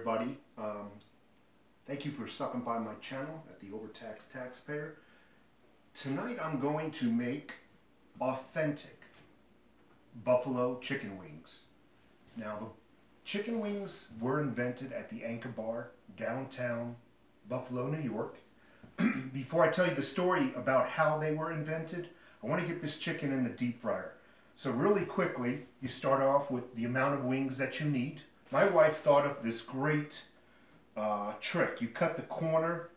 everybody. Thank you for stopping by my channel at the Overtaxed Taxpayer. Tonight I'm going to make authentic buffalo chicken wings. Now the chicken wings were invented at the Anchor Bar, downtown Buffalo, New York. Before I tell you the story about how they were invented, I want to get this chicken in the deep fryer. So really quickly, you start off with the amount of wings that you need. My wife thought of this great trick. You cut the corner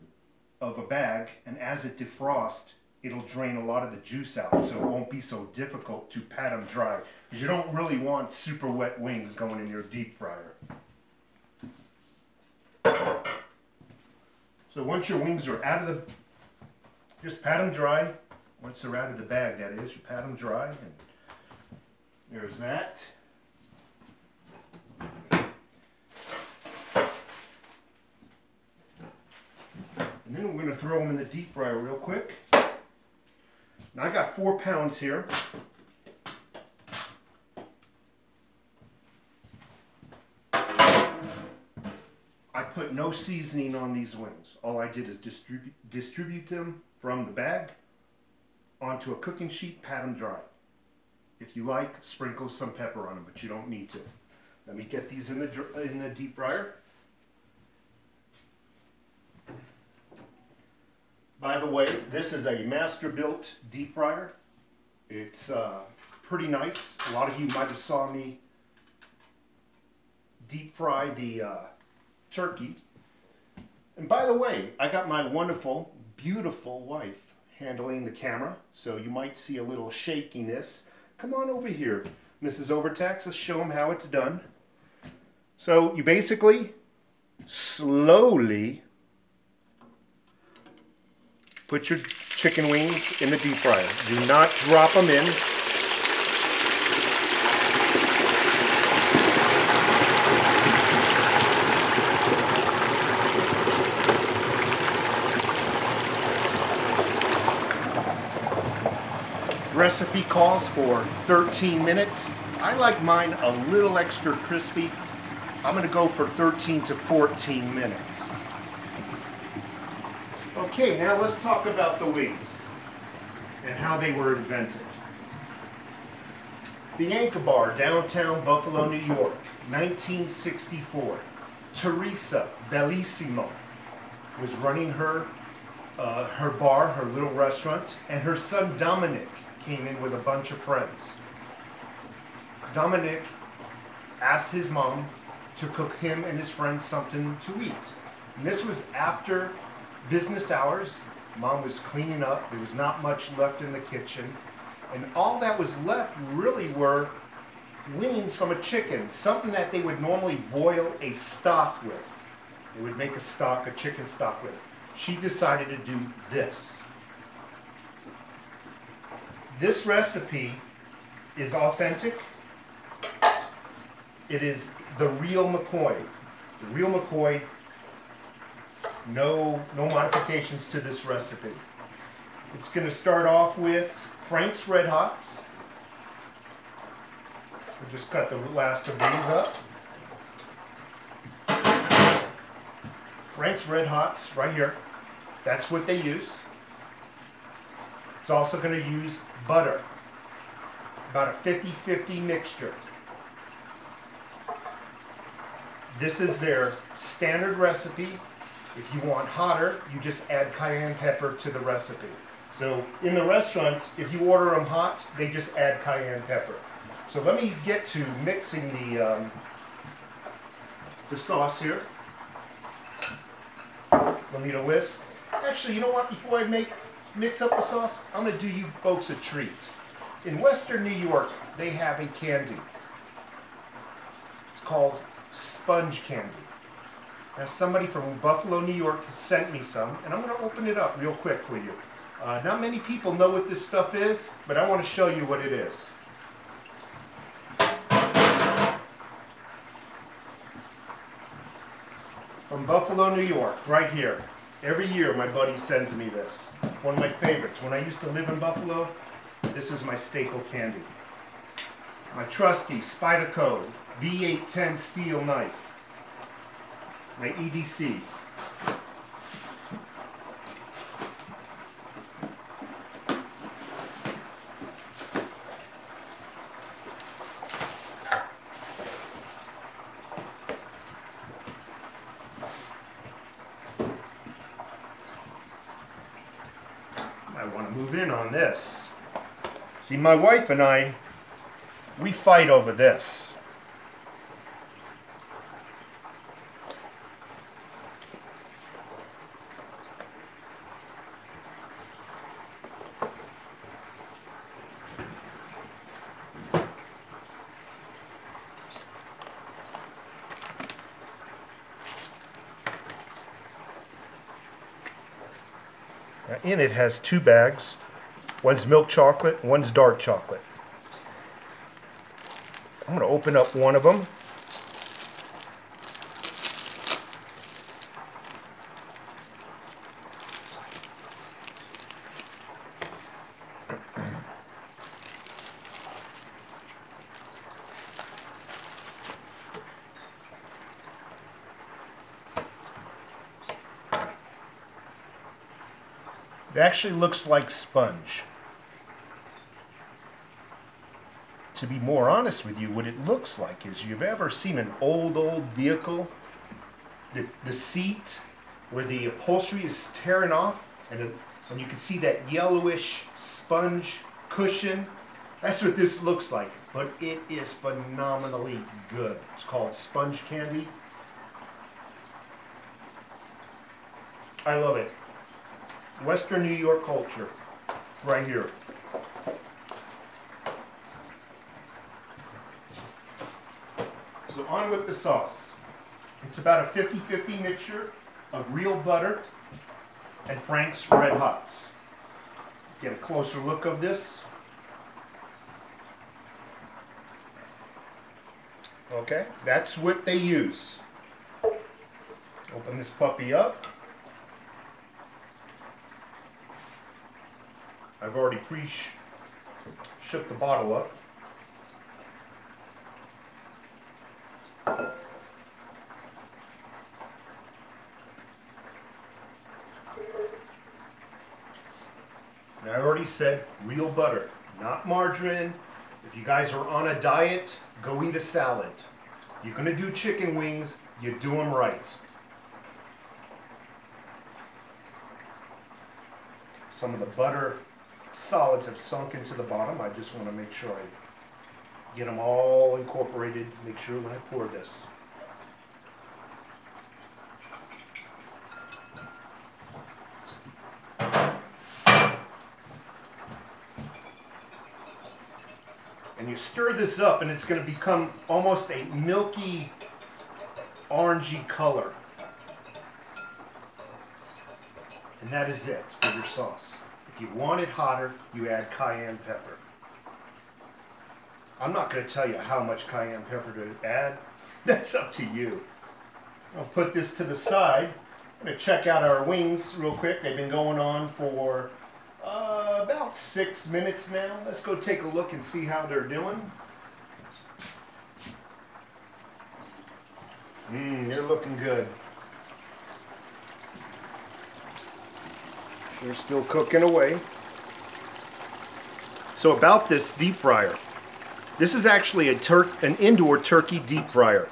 of a bag, and as it defrosts, it'll drain a lot of the juice out, so it won't be so difficult to pat them dry, because you don't really want super wet wings going in your deep fryer. So once your wings are out of the, just pat them dry. Once they're out of the bag, that is, you pat them dry, and there's that. And then we're going to throw them in the deep fryer real quick. Now I got 4 pounds here. I put no seasoning on these wings. All I did is distribute them from the bag onto a cooking sheet, pat them dry. If you like, sprinkle some pepper on them, but you don't need to. Let me get these in the deep fryer. By the way, this is a Masterbuilt deep fryer. It's pretty nice. A lot of you might have saw me deep fry the turkey. And by the way, I got my wonderful, beautiful wife handling the camera, so you might see a little shakiness. Come on over here, Mrs. Overtax. Let's show them how it's done. So you basically slowly put your chicken wings in the deep fryer. Do not drop them in. Recipe calls for 13 minutes. I like mine a little extra crispy. I'm going to go for 13 to 14 minutes. Okay, now let's talk about the wings and how they were invented. The Anchor Bar, downtown Buffalo, New York, 1964. Teresa Bellissimo was running her bar, her little restaurant, and her son Dominic came in with a bunch of friends. Dominic asked his mom to cook him and his friends something to eat. And this was after business hours. Mom was cleaning up. There was not much left in the kitchen. And all that was left really were wings from a chicken, something that they would normally boil a stock with. They would make a stock, a chicken stock with. She decided to do this. This recipe is authentic. It is the real McCoy. The real McCoy. No modifications to this recipe. It's going to start off with Frank's Red Hots. We'll just cut the last of these up. Frank's Red Hots right here. That's what they use. It's also going to use butter. About a 50-50 mixture. This is their standard recipe. If you want hotter, you just add cayenne pepper to the recipe. So in the restaurant, if you order them hot, they just add cayenne pepper. So let me get to mixing the sauce here. We'll need a whisk. Actually, you know what? Before I mix up the sauce, I'm going to do you folks a treat. In Western New York, they have a candy. It's called sponge candy. Now somebody from Buffalo, New York sent me some, and I'm going to open it up real quick for you. Not many people know what this stuff is, but I want to show you what it is. From Buffalo, New York, right here. Every year my buddy sends me this. It's one of my favorites. When I used to live in Buffalo, this is my staple candy. My trusty Spyderco V810 steel knife. my EDC. I want to move in on this. See, my wife and I, we fight over this. In it has 2 bags. One's milk chocolate, one's dark chocolate. I'm going to open up one of them. It actually looks like sponge. To be more honest with you, what it looks like is, you've ever seen an old vehicle, the seat where the upholstery is tearing off, and you can see that yellowish sponge cushion? That's what this looks like, but it is phenomenally good. It's called sponge candy. I love it. Western New York culture, right here. So on with the sauce. It's about a 50-50 mixture of real butter and Frank's Red Hots. Get a closer look of this. Okay, that's what they use. Open this puppy up. I've already shook the bottle up. And I already said real butter, not margarine. If you guys are on a diet, go eat a salad. You're going to do chicken wings, you do them right. Some of the butter solids have sunk into the bottom. I just want to make sure I get them all incorporated. Make sure when I pour this. And you stir this up and it's going to become almost a milky, orangey color. And that is it for your sauce. If you want it hotter, you add cayenne pepper. I'm not going to tell you how much cayenne pepper to add. That's up to you. I'll put this to the side. I'm going to check out our wings real quick. They've been going on for about 6 minutes now. Let's go take a look and see how they're doing. They're looking good. They're still cooking away. So about this deep fryer. This is actually an indoor turkey deep fryer.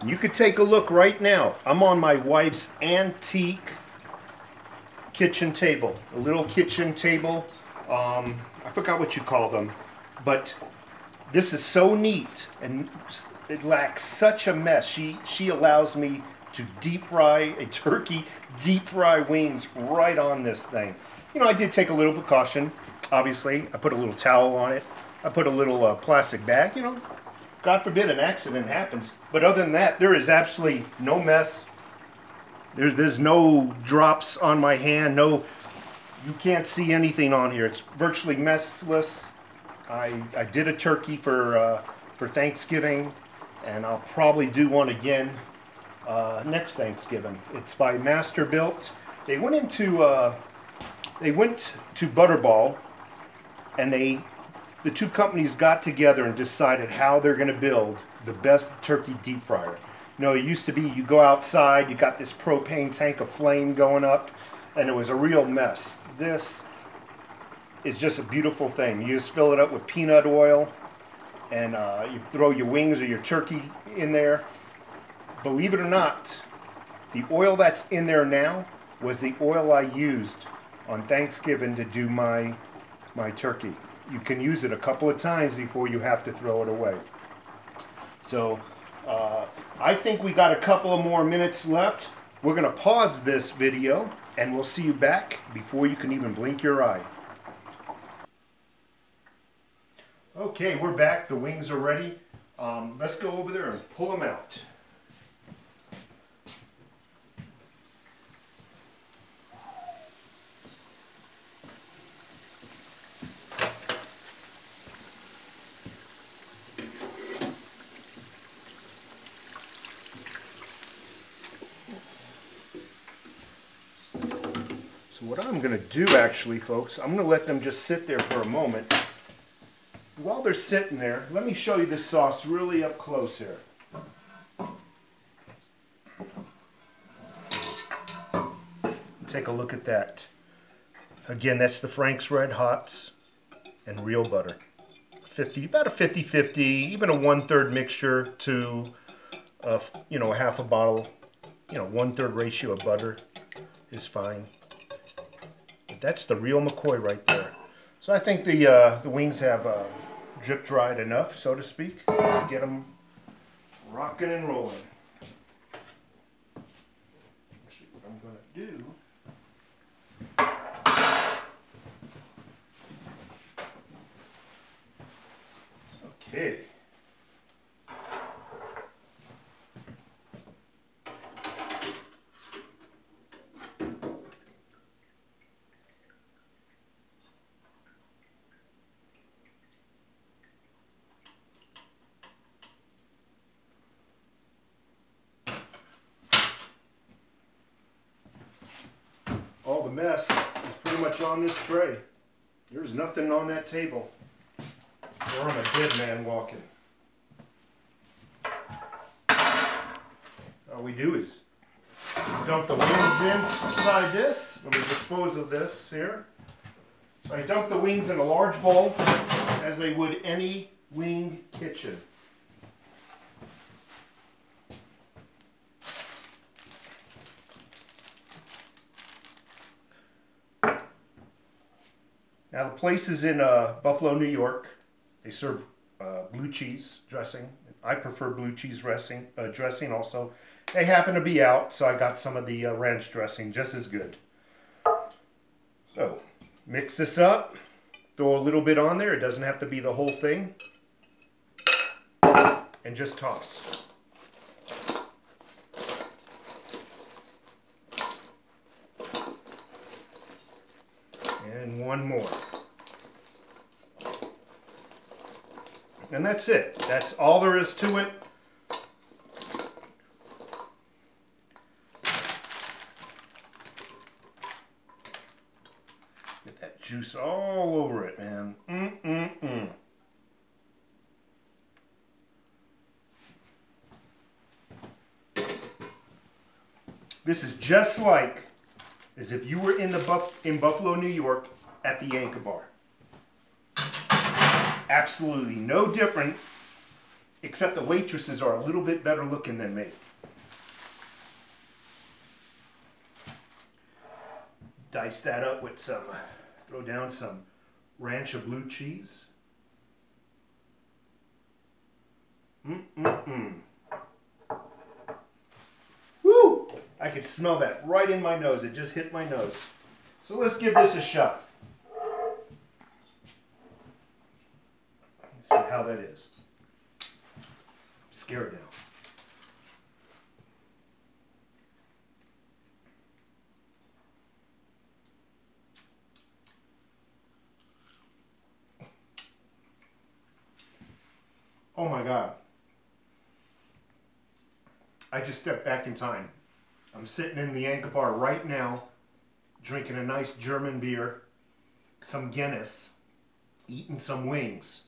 And you could take a look right now. I'm on my wife's antique kitchen table. A little kitchen table. I forgot what you call them. But this is so neat and it lacks such a mess. She allows me to deep fry a turkey, deep fry wings right on this thing. You know, I did take a little precaution, obviously. I put a little towel on it. I put a little plastic bag, you know. God forbid an accident happens. But other than that, there is absolutely no mess. There's no drops on my hand. No, you can't see anything on here. It's virtually messless. I did a turkey for Thanksgiving, and I'll probably do one again next Thanksgiving. It's by Masterbuilt. They went to Butterball, and the two companies got together and decided how they're going to build the best turkey deep fryer. You know, it used to be you go outside, you got this propane tank of flame going up, and it was a real mess. This is just a beautiful thing. You just fill it up with peanut oil, and you throw your wings or your turkey in there. Believe it or not, the oil that's in there now was the oil I used on Thanksgiving to do my turkey. You can use it a couple of times before you have to throw it away. So I think we got a couple of more minutes left. We're going to pause this video and we'll see you back before you can even blink your eye. Okay, we're back. The wings are ready. Let's go over there and pull them out. So what I'm going to do actually, folks, I'm going to let them just sit there for a moment. While they're sitting there, let me show you this sauce really up close here. Take a look at that. Again, that's the Frank's Red Hots and real butter. About a 50-50, even a 1/3 mixture to, you know, half a bottle, you know, 1/3 ratio of butter is fine. But that's the real McCoy right there. So I think the wings have drip dried enough, so to speak. Let's get them rocking and rolling. Actually, what I'm going to do. Okay. All the mess is pretty much on this tray. There's nothing on that table. Or I'm a dead man walking. All we do is dump the wings inside this. Let me dispose of this here. So I dump the wings in a large bowl as they would any wing kitchen. Now the place is in Buffalo, New York. They serve blue cheese dressing. I prefer blue cheese dressing also. They happen to be out, so I got some of the ranch dressing, just as good. So, mix this up. Throw a little bit on there. It doesn't have to be the whole thing. And just toss. And one more. And that's it. That's all there is to it. Get that juice all over it, man. This is just like as if you were in Buffalo, New York at the Yanka Bar. Absolutely no different, except the waitresses are a little bit better looking than me. Dice that up with some, throw down some ranch of blue cheese. Woo! I can smell that right in my nose. It just hit my nose. So let's give this a shot. See how that is. I'm scared now. Oh my God. I just stepped back in time. I'm sitting in the Yanka Bar right now, drinking a nice German beer, some Guinness, eating some wings.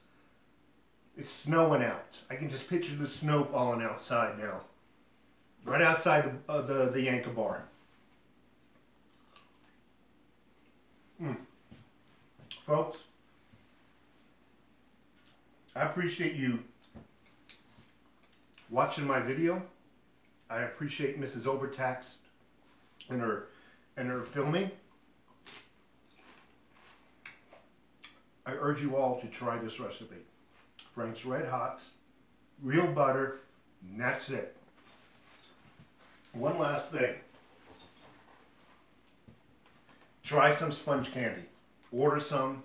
It's snowing out. I can just picture the snow falling outside now. right outside the anchor bar. Folks, I appreciate you watching my video. I appreciate Mrs. Overtaxed and her filming. I urge you all to try this recipe. Frank's Red Hots, real butter, and that's it. One last thing. Try some sponge candy. Order some.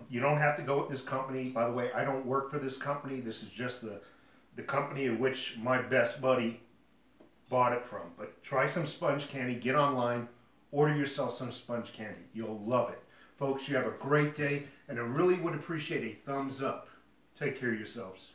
You don't have to go with this company. By the way, I don't work for this company. This is just the company in which my best buddy bought it from. But try some sponge candy. Get online. Order yourself some sponge candy. You'll love it. Folks, you have a great day, and I really would appreciate a thumbs up. Take care of yourselves.